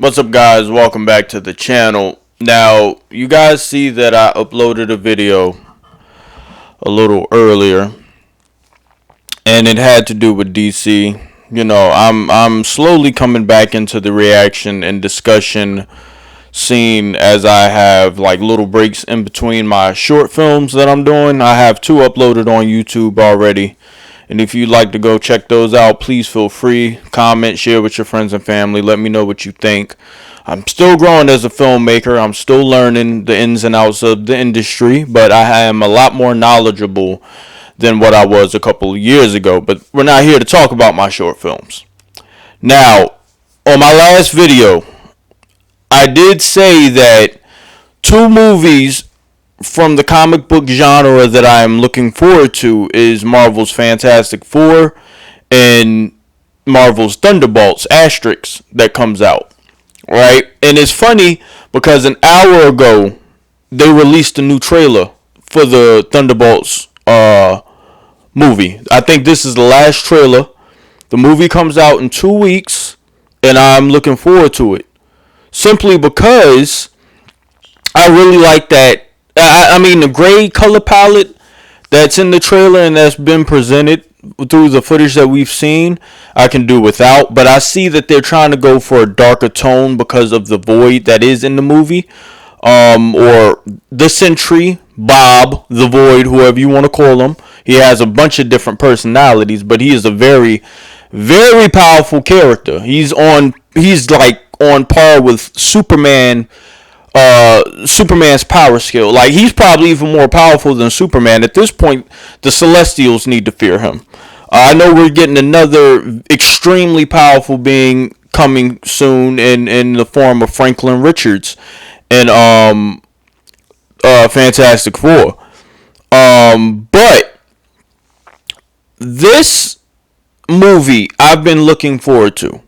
What's up, guys? Welcome back to the channel. Now, you guys see that I uploaded a video a little earlier, and it had to do with DC. You know, I'm slowly coming back into the reaction and discussion scene as I have like little breaks in between my short films that I'm doing. I have 2 uploaded on YouTube already. And if you'd like to go check those out, please feel free. Comment, share with your friends and family. Let me know what you think. I'm still growing as a filmmaker. I'm still learning the ins and outs of the industry, but I am a lot more knowledgeable than what I was a couple of years ago. But we're not here to talk about my short films. Now, on my last video, I did say that 2 movies from the comic book genre that I am looking forward to is Marvel's Fantastic Four and Marvel's Thunderbolts asterisk that comes out, right? And it's funny because an hour ago they released a new trailer for the Thunderbolts movie. I think this is the last trailer. The movie comes out in 2 weeks, and I'm looking forward to it simply because I really like that. I mean, the gray color palette that's in the trailer and that's been presented through the footage that we've seen, I can do without. But I see that they're trying to go for a darker tone because of the void that is in the movie. Or the Sentry, Bob, the Void, whoever you want to call him. He has a bunch of different personalities, but he is a very, very powerful character. He's like on par with Superman's power skill. Like, he's probably even more powerful than Superman. At this point, the Celestials need to fear him. I know we're getting another extremely powerful being coming soon in the form of Franklin Richards and Fantastic Four. But this movie I've been looking forward to.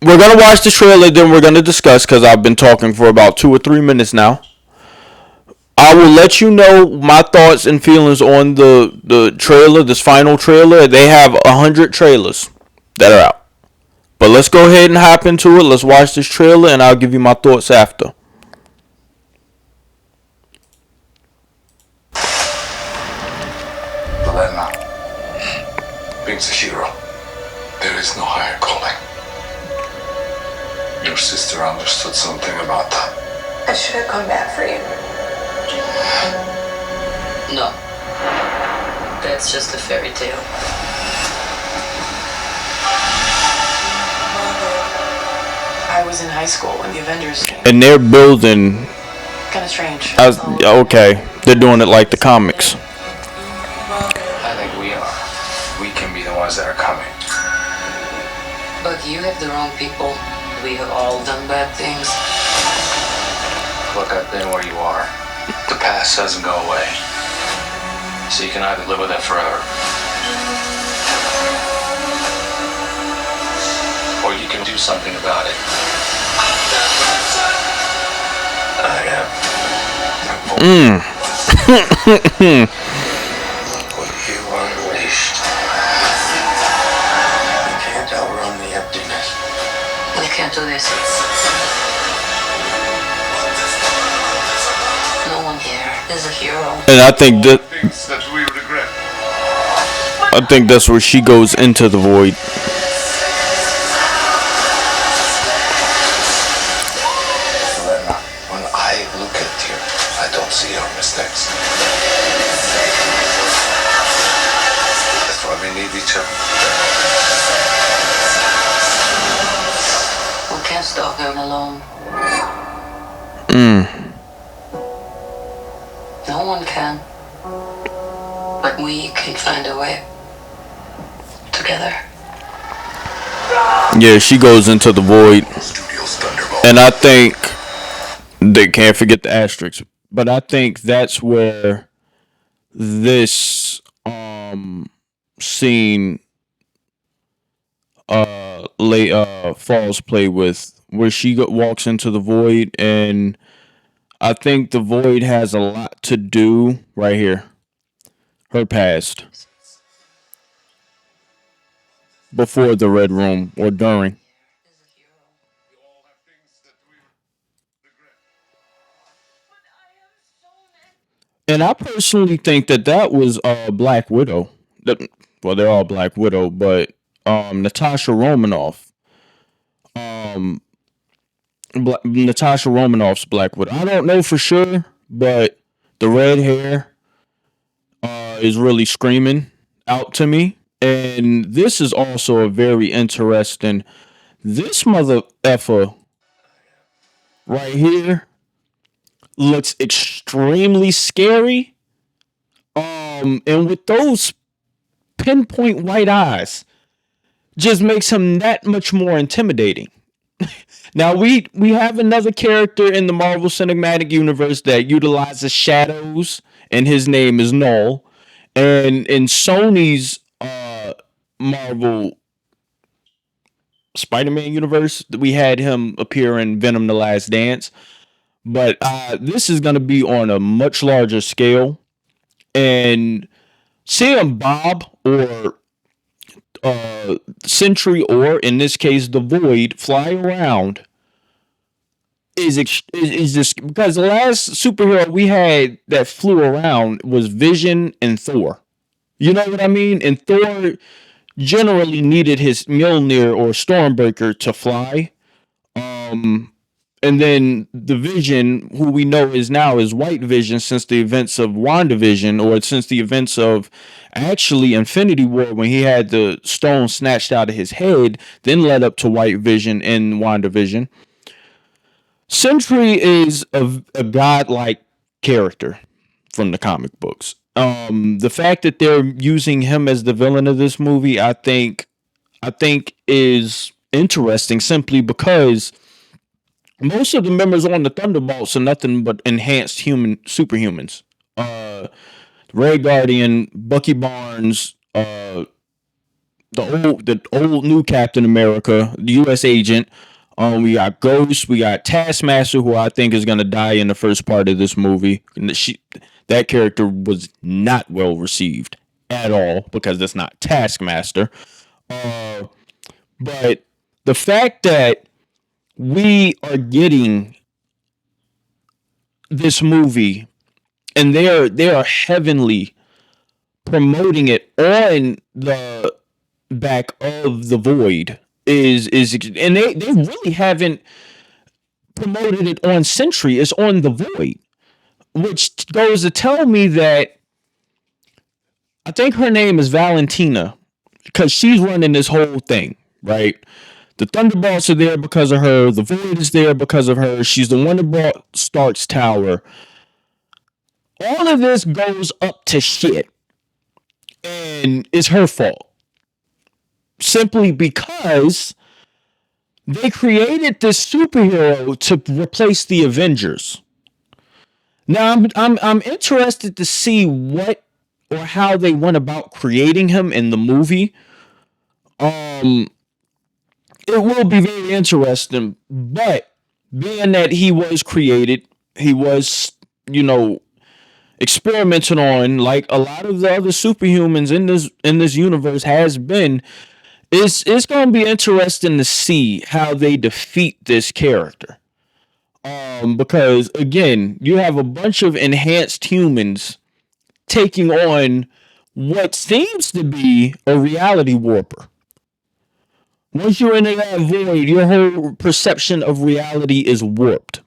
We're going to watch the trailer, then we're going to discuss, because I've been talking for about 2 or 3 minutes now. I will let you know my thoughts and feelings on the trailer, this final trailer. They have 100 trailers that are out. But let's go ahead and hop into it. Let's watch this trailer, and I'll give you my thoughts after. Elena, being a hero, there is no higher calling. Your sister understood something about that. I should have come back for you. No. That's just a fairy tale. I was in high school when the Avengers came. And they're building. Kind of strange. Okay, they're doing it like the comics. I think we are. We can be the ones that are coming. But you have the wrong people. We have all done bad things. Look, I've been where you are. The past doesn't go away. So you can either live with it forever, or you can do something about it. I am. What you unleashed. You can't outrun the emptiness. We can't do this. No one here is a hero. And I think that Things that we regret. that's where she goes into the void. Elena, when I look at you, I don't see your mistakes. That's why we need each other. We can't stop him alone. No one can. But we can find a way. Together. Yeah, she goes into the void. Studios Thunderbolts. And I think they can't forget the asterisks. But I think that's where this scene falls play with, where she walks into the void, and I think the void has a lot to do right here. Her past. Before the Red Room or during. And I personally think that that was Black Widow. Well, they're all Black Widow, but Natasha Romanoff, um, Natasha Romanoff's Black Widow. I don't know for sure, but the red hair is really screaming out to me. And this is also a very interesting. This mother effer right here looks extremely scary. And with those pinpoint white eyes, just makes him that much more intimidating. Now we have another character in the Marvel Cinematic Universe that utilizes shadows, and his name is Null. And in Sony's Marvel Spider-Man universe, we had him appear in Venom: The Last Dance. But this is going to be on a much larger scale, and seeing Bob or Sentry, or in this case the Void, fly around is just because the last superhero we had that flew around was Vision and Thor. You know what I mean? And Thor generally needed his Mjolnir or Stormbreaker to fly. And then the Vision, who we know is now is White Vision since the events of WandaVision, or since the events of actually Infinity War, when he had the stone snatched out of his head, then led up to White Vision in WandaVision. Sentry is a godlike character from the comic books. The fact that they're using him as the villain of this movie, I think is interesting, simply because most of the members on the Thunderbolts are nothing but enhanced superhumans. Red Guardian, Bucky Barnes, the old new Captain America, the U.S. Agent. We got Ghost, we got Taskmaster, who I think is gonna die in the first part of this movie. That character was not well received at all because that's not Taskmaster. But the fact that we are getting this movie and they are heavily promoting it on the back of the Void is and they really haven't promoted it on Sentry. It's on the Void, which goes to tell me that I think her name is Valentina, because she's running this whole thing, right? The Thunderbolts are there because of her. The Void is there because of her. She's the one that brought Stark's Tower. All of this goes up to shit, and it's her fault. Simply because they created this superhero to replace the Avengers. Now I'm interested to see what or how they went about creating him in the movie. It will be very interesting, but being that he was created, he was, experimented on like a lot of the other superhumans in this universe has been. It's going to be interesting to see how they defeat this character. Because again, you have a bunch of enhanced humans taking on what seems to be a reality warper. Once you're in that void, your whole perception of reality is warped.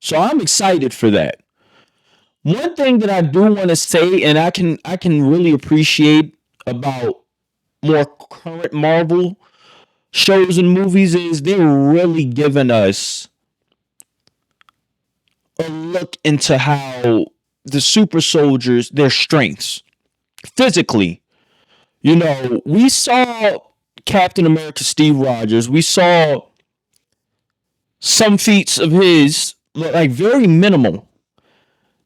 So I'm excited for that. One thing that I do want to say, and I can really appreciate about more current Marvel shows and movies, is they're really giving us a look into how the super soldiers, their strengths physically. We saw Captain America Steve Rogers. We saw some feats of his, like, very minimal.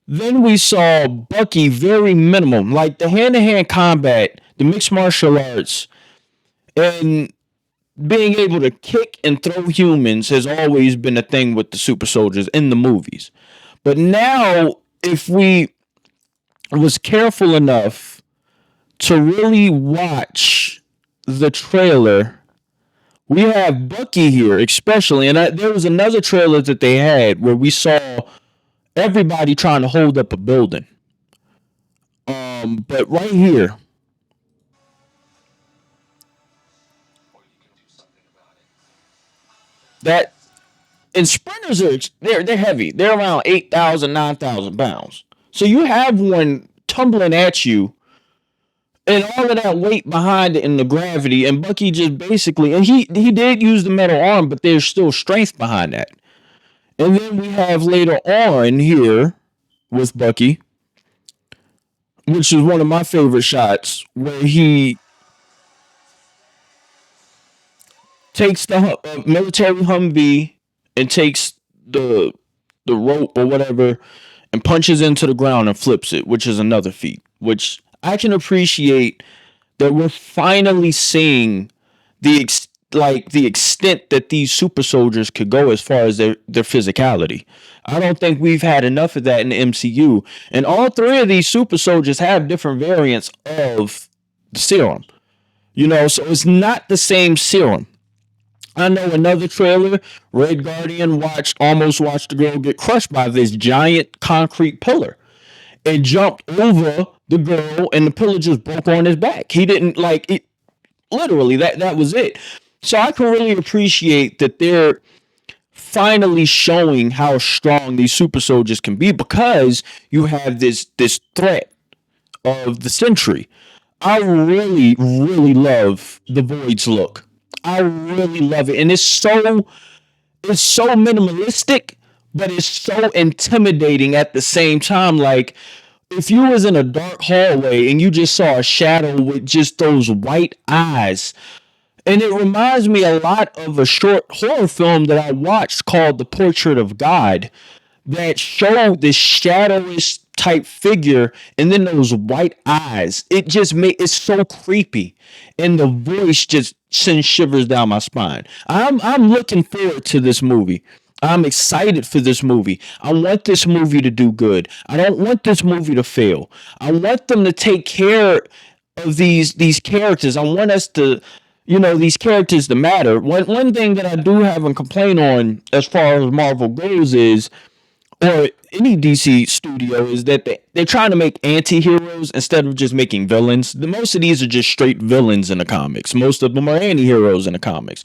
Then we saw Bucky, very minimum, like the hand-to-hand combat, the mixed martial arts, and being able to kick and throw humans has always been a thing with the super soldiers in the movies. But now, if we was careful enough to really watch the trailer, we have Bucky here, especially, and there was another trailer that they had where we saw everybody trying to hold up a building. But right here, that and sprinters are they're heavy. They're around 8,000, 9,000 pounds. So you have one tumbling at you, and all of that weight behind it and the gravity, and Bucky just basically, and he did use the metal arm, but there's still strength behind that. And then we have later on here with Bucky, which is one of my favorite shots, where he takes the military Humvee and takes the the rope or whatever and punches into the ground and flips it, which is another feat. Which I can appreciate that we're finally seeing the extent that these super soldiers could go as far as their physicality. I don't think we've had enough of that in the MCU, and all three of these super soldiers have different variants of the serum. So it's not the same serum. I know another trailer, Red Guardian almost watched the girl get crushed by this giant concrete pillar and jumped over the girl, and the pillar just broke on his back. He didn't like it. Literally, that was it. So I can really appreciate that they're finally showing how strong these super soldiers can be, because you have this threat of the Sentry. I really, really love the Void's look. I really love it, and it's so minimalistic, but it's so intimidating at the same time. Like, if you was in a dark hallway and you just saw a shadow with just those white eyes, and it reminds me a lot of a short horror film that I watched called The Portrait of God, that showed this shadowish type figure and then those white eyes. It just made it's so creepy, and the voice just sends shivers down my spine. I'm looking forward to this movie. I'm excited for this movie. I want this movie to do good. I don't want this movie to fail. I want them to take care of these characters. I want us to, these characters to matter. One thing that I do have a complaint on as far as Marvel goes is, or any DC studio, is that they're trying to make anti-heroes instead of just making villains. The most of these are just straight villains in the comics. Most of them are anti-heroes in the comics.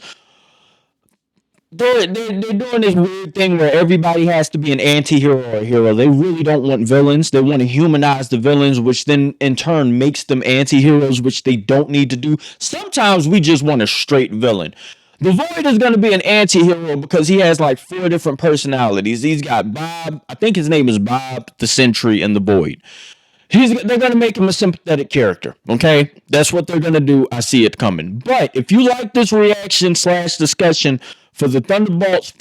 They're doing this weird thing where everybody has to be an anti-hero or a hero. They really don't want villains. They want to humanize the villains, which then in turn makes them anti-heroes, which they don't need to do. Sometimes we just want a straight villain. The Void is going to be an anti-hero because he has like 4 different personalities. He's got Bob, I think his name is Bob, the Sentry, and the Void. They're going to make him a sympathetic character, okay? That's what they're going to do. I see it coming. But if you like this reaction / discussion for the Thunderbolts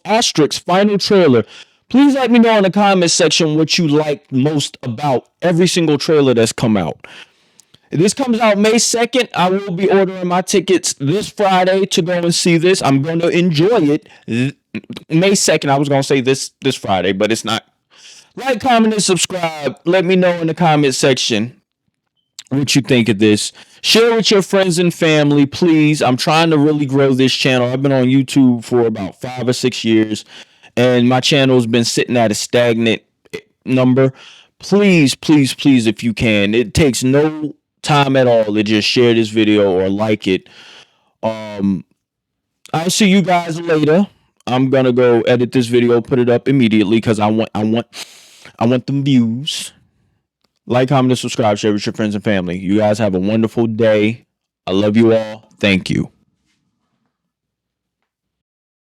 Asterisk final trailer, please let me know in the comments section what you like most about every single trailer that's come out. This comes out May 2nd. I will be ordering my tickets this Friday to go and see this. I'm going to enjoy it. May 2nd. I was going to say this Friday, but it's not. Like, comment, and subscribe. Let me know in the comment section what you think of this. Share with your friends and family, please. I'm trying to really grow this channel. I've been on YouTube for about 5 or 6 years, and my channel has been sitting at a stagnant number. Please, please, please, if you can. It takes no time at all to just share this video or like it. I'll see you guys later. I'm gonna go edit this video, put it up immediately, because I want them views. Like, comment, and subscribe. Share with your friends and family. You guys have a wonderful day. I love you all. Thank you.